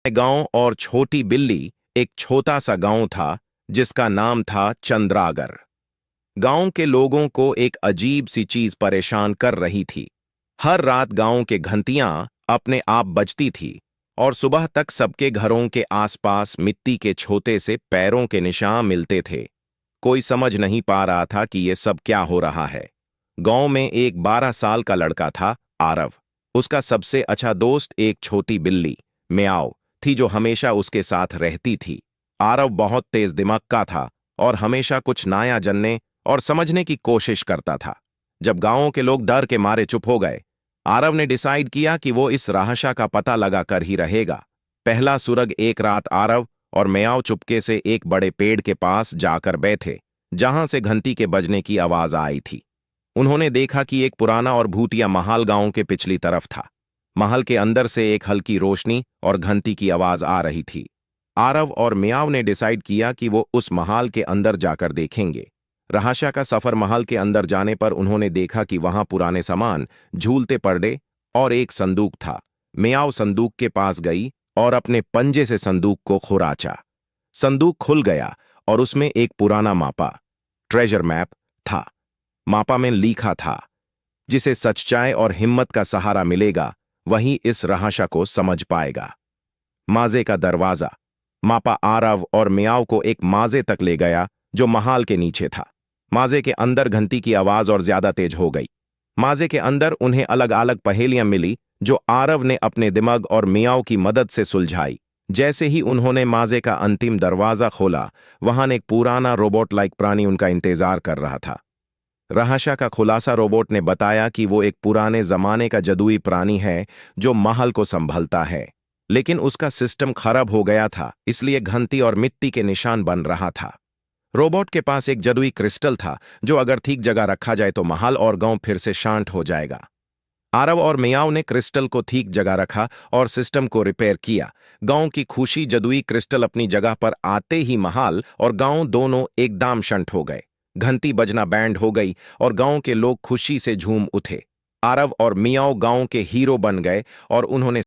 गांव और छोटी बिल्ली। एक छोटा सा गांव था जिसका नाम था चंद्रागर। गांव के लोगों को एक अजीब सी चीज परेशान कर रही थी। हर रात गांव के घंटियां अपने आप बजती थी और सुबह तक सबके घरों के आसपास मिट्टी के छोटे से पैरों के निशान मिलते थे। कोई समझ नहीं पा रहा था कि ये सब क्या हो रहा है। गांव में एक 12 साल का लड़का था, आरव। उसका सबसे अच्छा दोस्त एक छोटी बिल्ली, म्याऊ, थी जो हमेशा उसके साथ रहती थी। आरव बहुत तेज दिमाग का था और हमेशा कुछ नया जानने और समझने की कोशिश करता था। जब गांवों के लोग डर के मारे चुप हो गए, आरव ने डिसाइड किया कि वो इस रहस्य का पता लगा कर ही रहेगा। पहला सुरग एक रात आरव और म्याऊ चुपके से एक बड़े पेड़ के पास जाकर बैठे, जहां से घंटी के बजने की आवाज आई थी। उन्होंने देखा कि एक पुराना और भूतिया महल गांव के पिछली तरफ था। महल के अंदर से एक हल्की रोशनी और घंटी की आवाज आ रही थी। आरव और म्याऊ ने डिसाइड किया कि वो उस महल के अंदर जाकर देखेंगे। रहस्य का सफर महल के अंदर जाने पर उन्होंने देखा कि वहां पुराने सामान, झूलते पर्दे और एक संदूक था। म्याऊ संदूक के पास गई और अपने पंजे से संदूक को खुराचा। संदूक खुल गया और उसमें एक पुराना मापा, ट्रेजर मैप था। मापा में लिखा था, जिसे सच्चाई और हिम्मत का सहारा मिलेगा वही इस रहस्य को समझ पाएगा। माजे का दरवाजा। मापा आरव और म्याऊ को एक माजे तक ले गया जो महल के नीचे था। माजे के अंदर घंटी की आवाज और ज्यादा तेज हो गई। माजे के अंदर उन्हें अलग अलग पहेलियां मिली जो आरव ने अपने दिमाग और म्याऊ की मदद से सुलझाई। जैसे ही उन्होंने माजे का अंतिम दरवाजा खोला, वहां एक पुराना रोबोट लाइक प्राणी उनका इंतजार कर रहा था। रहस्य का खुलासा रोबोट ने बताया कि वो एक पुराने जमाने का जादुई प्राणी है जो महल को संभलता है, लेकिन उसका सिस्टम खराब हो गया था, इसलिए घंटी और मिट्टी के निशान बन रहा था। रोबोट के पास एक जादुई क्रिस्टल था जो अगर ठीक जगह रखा जाए तो महल और गांव फिर से शांत हो जाएगा। आरव और म्याऊ ने क्रिस्टल को ठीक जगह रखा और सिस्टम को रिपेयर किया। गांव की खुशी, जादुई क्रिस्टल अपनी जगह पर आते ही महल और गांव दोनों एकदम शांत हो गए। घंटी बजना बैंड हो गई और गांव के लोग खुशी से झूम उठे। आरव और म्याऊ गांव के हीरो बन गए और उन्होंने